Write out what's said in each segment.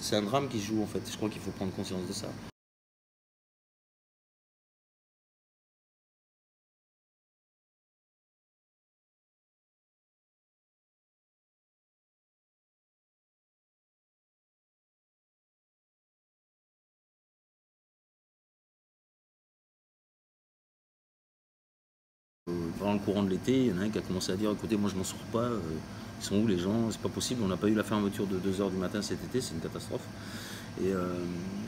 C'est un drame qui se joue en fait, je crois qu'il faut prendre conscience de ça. Pendant le courant de l'été, il y en a un qui a commencé à dire écoutez, moi je m'en sors pas, ils sont où les gens, c'est pas possible, on n'a pas eu la fermeture de 2 h du matin cet été, c'est une catastrophe. Et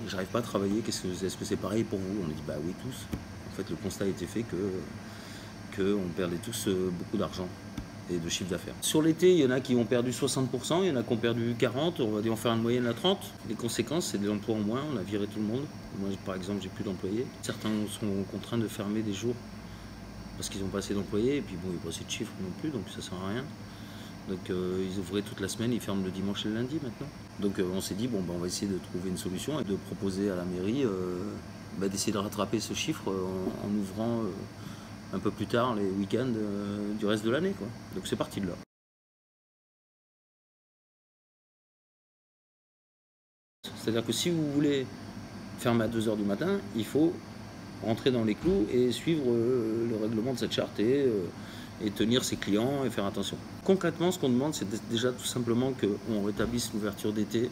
j'arrive pas à travailler, est-ce que c'est pareil pour vous? On a dit bah oui tous. En fait le constat a été fait qu'on perdait tous beaucoup d'argent et de chiffre d'affaires. Sur l'été, il y en a qui ont perdu 60%, il y en a qui ont perdu 40%, on va dire on faire une moyenne à 30%. Les conséquences, c'est des emplois en moins, on a viré tout le monde. Moi par exemple, j'ai plus d'employés. Certains sont contraints de fermer des jours parce qu'ils n'ont pas assez d'employés, et puis bon, ils n'ont pas assez de chiffres non plus, donc ça sert à rien. Donc ils ouvraient toute la semaine, ils ferment le dimanche et le lundi maintenant. Donc on s'est dit, bon, on va essayer de trouver une solution et de proposer à la mairie d'essayer de rattraper ce chiffre en ouvrant un peu plus tard les week-ends du reste de l'année, quoi. Donc c'est parti de là. C'est-à-dire que si vous voulez fermer à 2 h du matin, il faut rentrer dans les clous et suivre le règlement de cette charte et tenir ses clients et faire attention. Concrètement, ce qu'on demande, c'est déjà tout simplement qu'on rétablisse l'ouverture d'été,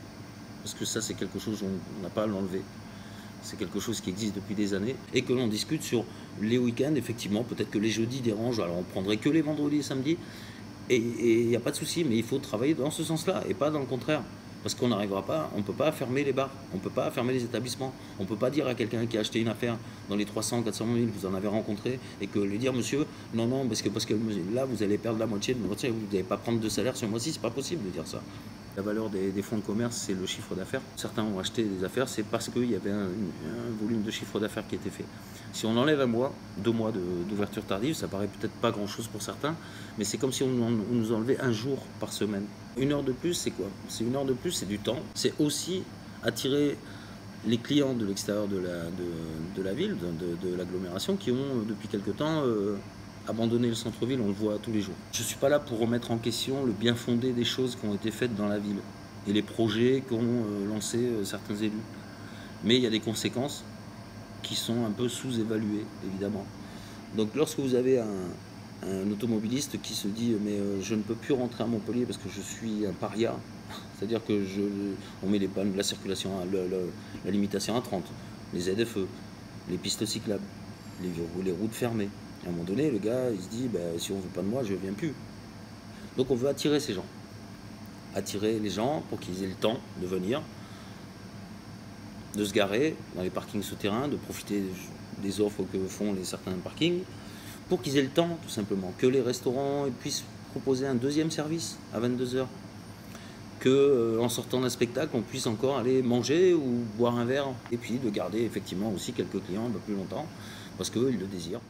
parce que ça, c'est quelque chose on n'a pas à l'enlever. C'est quelque chose qui existe depuis des années, et que l'on discute sur les week-ends, effectivement, peut-être que les jeudis dérangent, alors on prendrait que les vendredis et samedis, et il n'y a pas de souci, mais il faut travailler dans ce sens-là, et pas dans le contraire. Parce qu'on n'arrivera pas, on ne peut pas fermer les bars, on ne peut pas fermer les établissements. On ne peut pas dire à quelqu'un qui a acheté une affaire dans les 300, 400 000 que vous en avez rencontré et que lui dire monsieur, non, parce que là vous allez perdre la moitié de votre salaire, vous n'allez pas prendre de salaire ce mois-ci, c'est pas possible de dire ça. La valeur des fonds de commerce, c'est le chiffre d'affaires. Certains ont acheté des affaires, c'est parce qu'il y avait un volume de chiffre d'affaires qui était fait. Si on enlève 1 mois, 2 mois d'ouverture tardive, ça paraît peut-être pas grand-chose pour certains, mais c'est comme si on nous enlevait 1 jour par semaine. 1 heure de plus, c'est quoi? C'est 1 heure de plus, c'est du temps. C'est aussi attirer les clients de l'extérieur de la ville, de l'agglomération, qui ont depuis quelque temps abandonner le centre-ville, on le voit tous les jours. Je ne suis pas là pour remettre en question le bien fondé des choses qui ont été faites dans la ville et les projets qu'ont lancés certains élus. Mais il y a des conséquences qui sont un peu sous-évaluées, évidemment. Donc lorsque vous avez un automobiliste qui se dit mais je ne peux plus rentrer à Montpellier parce que je suis un paria, c'est-à-dire que on met la circulation, la limitation à 30, les ZFE, les pistes cyclables, les routes fermées. À un moment donné, le gars, il se dit, si on ne veut pas de moi, je ne viens plus. Donc on veut attirer ces gens. Attirer les gens pour qu'ils aient le temps de venir, de se garer dans les parkings souterrains, de profiter des offres que font certains parkings, pour qu'ils aient le temps, tout simplement. Que les restaurants puissent proposer un deuxième service à 22 h. Qu'en sortant d'un spectacle, on puisse encore aller manger ou boire un verre. Et puis de garder effectivement aussi quelques clients un peu plus longtemps, parce qu'ils le désirent.